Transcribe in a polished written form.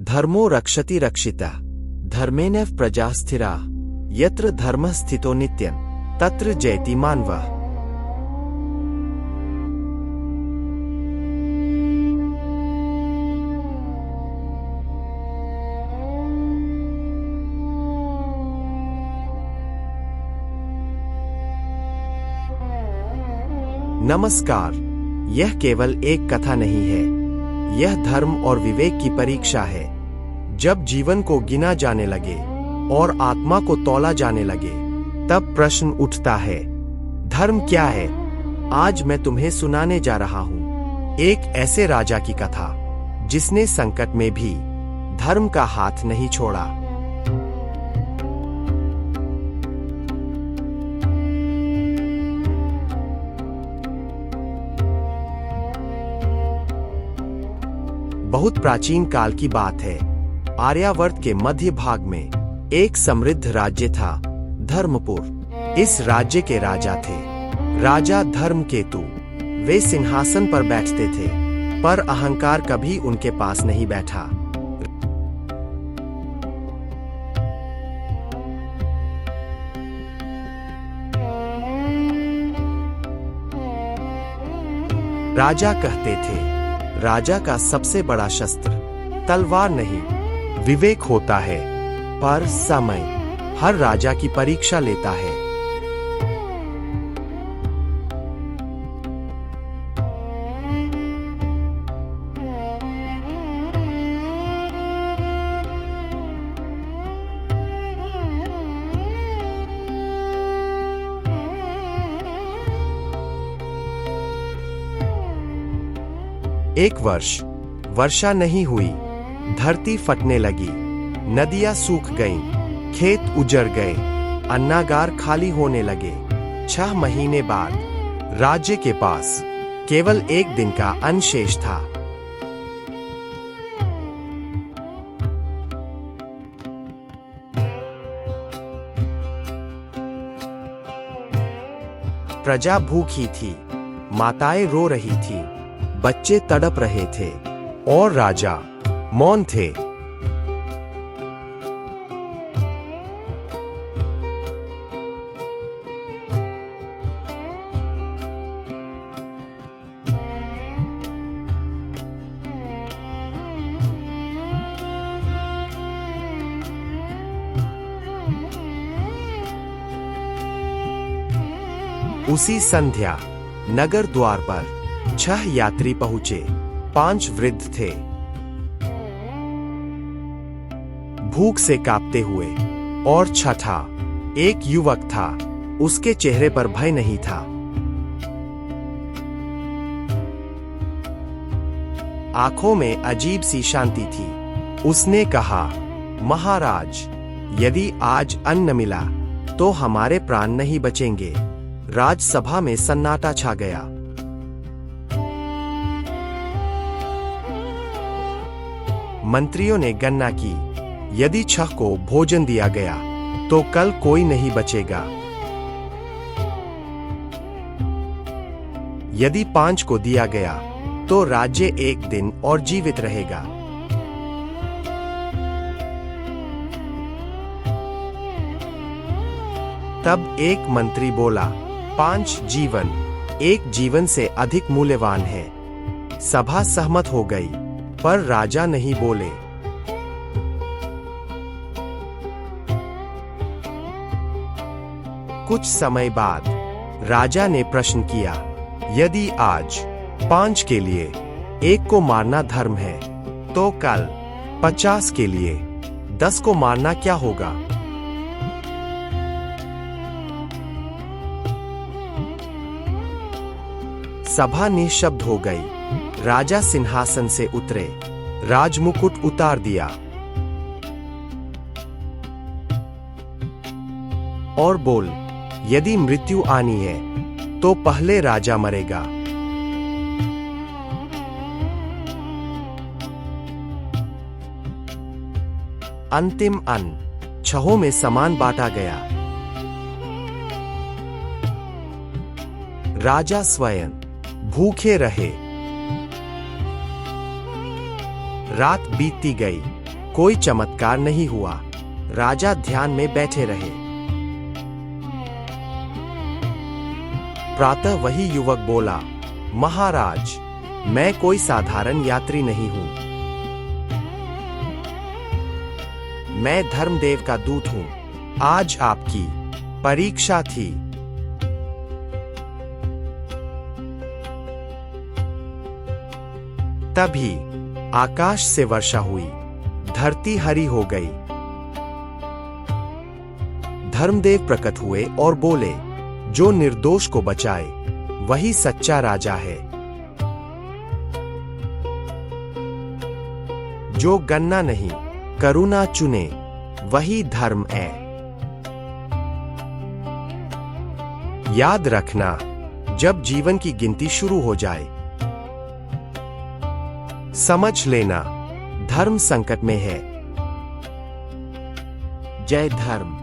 धर्मो रक्षति रक्षिता धर्मेणैव प्रजा स्थिरा यत्र धर्मः स्थितो नित्यं तत्र जयति मानवः। नमस्कार। यह केवल एक कथा नहीं है, यह धर्म और विवेक की परीक्षा है। जब जीवन को गिना जाने लगे और आत्मा को तौला जाने लगे, तब प्रश्न उठता है, धर्म क्या है? आज मैं तुम्हें सुनाने जा रहा हूं एक ऐसे राजा की कथा जिसने संकट में भी धर्म का हाथ नहीं छोड़ा। बहुत प्राचीन काल की बात है। आर्यावर्त के मध्य भाग में एक समृद्ध राज्य था, धर्मपुर। इस राज्य के राजा थे राजा धर्मकेतु। वे सिंहासन पर बैठते थे, पर अहंकार कभी उनके पास नहीं बैठा। राजा कहते थे, राजा का सबसे बड़ा शस्त्र तलवार नहीं, विवेक होता है। पर समय हर राजा की परीक्षा लेता है। एक वर्ष वर्षा नहीं हुई, धरती फटने लगी, नदियां सूख गईं, खेत उजड़ गए, अन्नागार खाली होने लगे। 6 महीने बाद राज्य के पास केवल एक दिन का अन्न शेष था। प्रजा भूखी थी, माताएं रो रही थी, बच्चे तड़प रहे थे और राजा मौन थे। उसी संध्या नगर द्वार पर 6 यात्री पहुंचे। 5 वृद्ध थे, भूख से कांपते हुए, और 6ठा एक युवक था, उसके चेहरे पर भय नहीं था। आंखों में अजीब सी शांति थी। उसने कहा, महाराज, यदि आज अन्न न मिला तो हमारे प्राण नहीं बचेंगे। राजसभा में सन्नाटा छा गया। मंत्रियों ने गणना की, यदि 6 को भोजन दिया गया तो कल कोई नहीं बचेगा। यदि 5 को दिया गया तो राज्य एक दिन और जीवित रहेगा। तब एक मंत्री बोला, 5 जीवन एक जीवन से अधिक मूल्यवान है। सभा सहमत हो गई, पर राजा नहीं बोले। कुछ समय बाद राजा ने प्रश्न किया, यदि आज 5 के लिए 1 को मारना धर्म है, तो कल 50 के लिए 10 को मारना क्या होगा? सभा निशब्द हो गई। राजा सिंहासन से उतरे, राजमुकुट उतार दिया और बोल, यदि मृत्यु आनी है तो पहले राजा मरेगा। अंतिम अन्न 6 में समान बांटा गया। राजा स्वयं भूखे रहे। रात बीतती गई, कोई चमत्कार नहीं हुआ। राजा ध्यान में बैठे रहे। प्रातः वही युवक बोला, महाराज, मैं कोई साधारण यात्री नहीं हूं। मैं धर्मदेव का दूत हूं। आज आपकी परीक्षा थी। तभी आकाश से वर्षा हुई, धरती हरी हो गई। धर्मदेव प्रकट हुए और बोले, जो निर्दोष को बचाए वही सच्चा राजा है। जो गन्ना नहीं करुणा चुने वही धर्म है। याद रखना, जब जीवन की गिनती शुरू हो जाए, समझ लेना धर्म संकट में है। जय धर्म।